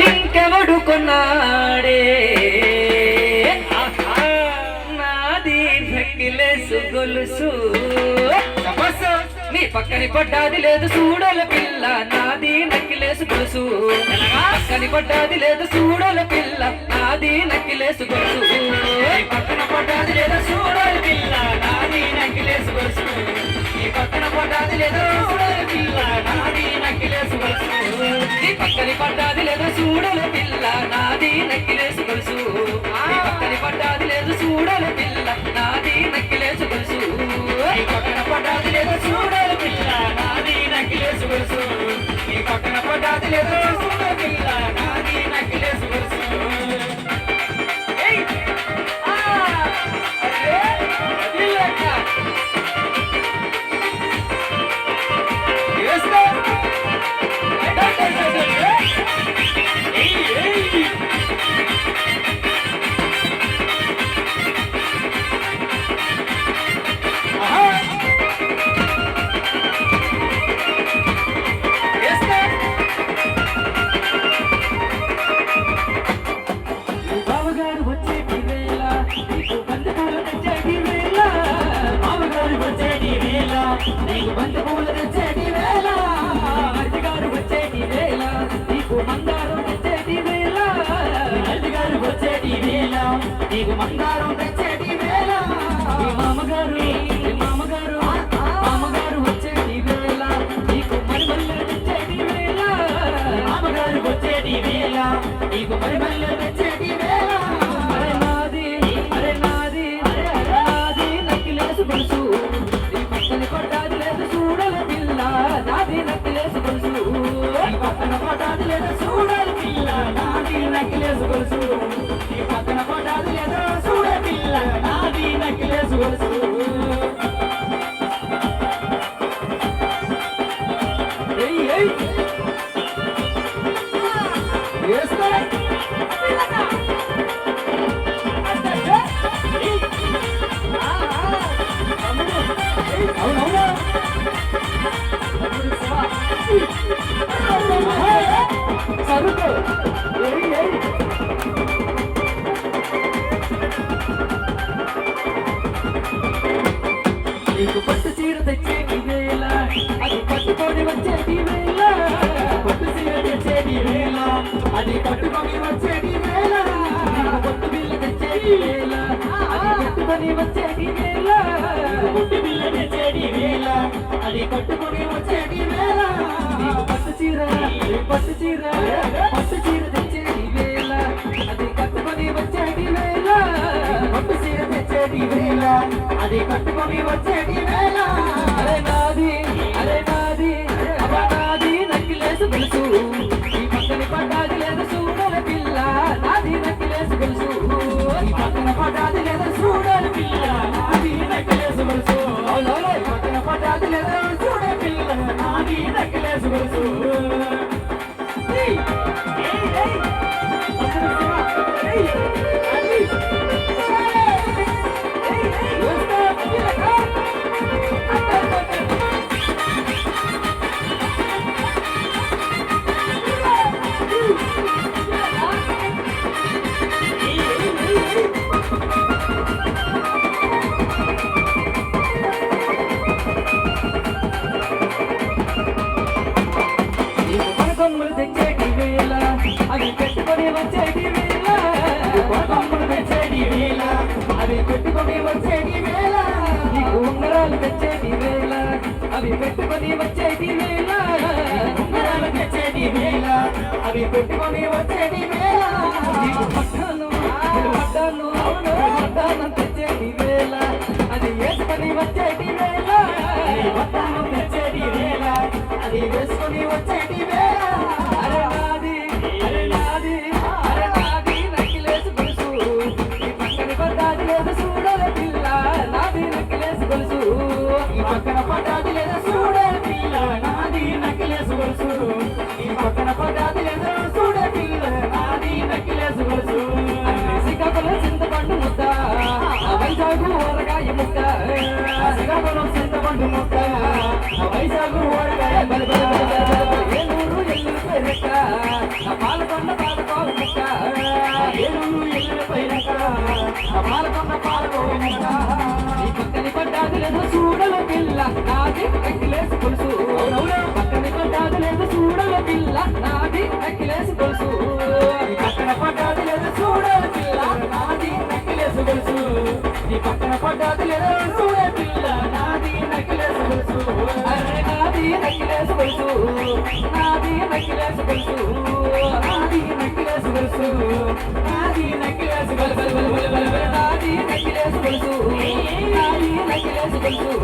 ఇంకెవడు కొన్నాడే నాది నెక్లెస్ గొలుసు నీ పక్కని పడ్డాది లేదు చూడల పిల్ల నాది నెక్లెస్ గొలుసు పక్కని పడ్డాది లేదు చూడల పిల్ల నాది నెక్లెస్ గొలుసు పక్కన పడ్డాది లేదు చూడల పిల్ల నాది నెక్లెస్ గొలుసు నీ పక్కన పడ్డాది లేదు చూడల పిల్ల నాది నెక్లెస్ గొలుసు నీ పక్కని పడ్డాది లేదు చూడల పిల్ల నాది నెక్లెస్ గొలుసు నీ పక్కని పడ్డాది లేదు చూడల పిల్ల నాది నెక్లెస్ గొలుసు నీ పక్కన పడ్డాది లేదు చూడల పిల్ల నాది నెక్లెస్ గొలుసు నీ పక్కన పడ్డాది లేదు చూడల పిల్ల నాది నెక్లెస్ గొలుసు నీకు బంతి పూలు తెచ్చేటి వేళ అరటిగారు వచ్చేటి వేళ నీకు మందారం తెచ్చేటి వేళ అరటిగారు వచ్చేటి వేళ నీకు మందారం తెచ్చేటి వేళ మామగారు మామగారు వచ్చేటి వేళ నీకు మరిమల్లె తెచ్చేటి వేళ మామగారు వచ్చేటి వేళ నీకు మరిమల్లె తెచ్చేటి వేళ అరే నాది నక్కిలేసు గొలుసు పడ్డాది లేదు చూడల పిల్ల నాది నెక్లెస్ గొలుసు ఈ పక్కన పడ్డాది లేదు చూడల పిల్ల నాది నెక్లెస్ గొలుసు ఈ పక్కన పడ్డాది లేదు చూడ పిల్ల నాది నెక్లెస్ గొలుసు నీకు పట్టు చీర తెచ్చేటి వేళ అది పట్టుకొని వచ్చేటి వేళ పట్టు చీర తెచ్చేటి వేళ అది పట్టుకొని వచ్చేటి వేళ నీకు పొట్టు బిల్ల తెచ్చేటి వేళ అది పట్టుకొని వచ్చేటి వేళ పొట్టు బిల్ల తెచ్చేటి వేళ అది పట్టుకొని వచ్చేటి వేళ నీకు పట్టు చీర తెచ్చేటి వేళ అది కట్టుకొని వచ్చేటి వేళ పట్టు చీర తెచ్చేటి వేళ అది కట్టుకొని వచ్చేటి వేళ అరే నాది నెక్లెస్ గొలుసు ఈ పక్కన పడ్డాది లేదు చూడల పిల్ల నాది నెక్లెస్ గొలుసు ఈ పక్కన పడ్డాది లేదు చూడల పిల్ల నాది నెక్లెస్ గొలుసు పక్కన పడ్డాది లేదు చూడ పిల్ల నాది నెక్లెస్ గొలుసు కొమ్మలు తెచ్చేటి వేళ అవి పెట్టుకొని వచ్చేటి వేళ కొమ్మలు తెచ్చేటి వేళ అవి పెట్టుకొని వచ్చేటి వేళ నీకు ఉంగరాలు తెచ్చేటి వేళ అవి పెట్టుకొని వచ్చేటి వేళ ఉంగరాలు తెచ్చేటి వేళ అవి పెట్టుకొని వచ్చేటి వేళ నీకు పట్టాను తెచ్చేటి వేళ అది వేసుకొని వచ్చేటి వేళ పట్టాను తెచ్చేటి వేళ అది వేసుకొని వచ్చేటి వేళ అరే నాది నెక్లెస్ గొలుసు ఈ పక్కన పడ్డాది లేదు చూడల పిల్ల నాది నెక్లెస్ గొలుసు ఈ పక్కన పడ్డాది లేదు చూడల పిల్ల నాది నెక్లెస్ గొలుసు ఈ పక్కన పడ్డాది లేదు చూడ పిల్ల నా పాలకొండ పాలకోవ ముక్క ఏలూరు ఎల్లుపోయినాక నా పాలకొండ పాలకోవ ముక్క నీ పక్కని పడ్డాది లేదు చూడల పిల్ల నాది నెక్లెస్ గొలుసు పక్కని పడ్డాది లేదు చూడల పిల్ల నాది నెక్లెస్ గొలుసు నీ పక్కన పడ్డాది లేదు చూడల పిల్ల నాది నెక్లెస్ గొలుసు నీ పక్కన పడ్డాది లేదు చూడ పిల్ల నాది నెక్లెస్ గొలుసు అరే నాది నెక్లెస్ గొలుసు నాది నెక్లెస్ గొలుసు నాది నెక్లెస్ గొలుసు నాది నెక్లెస్ గొలుసు నాది నెక్లెస్ గొలుసు నాది నెక్లెస్ గొలుసు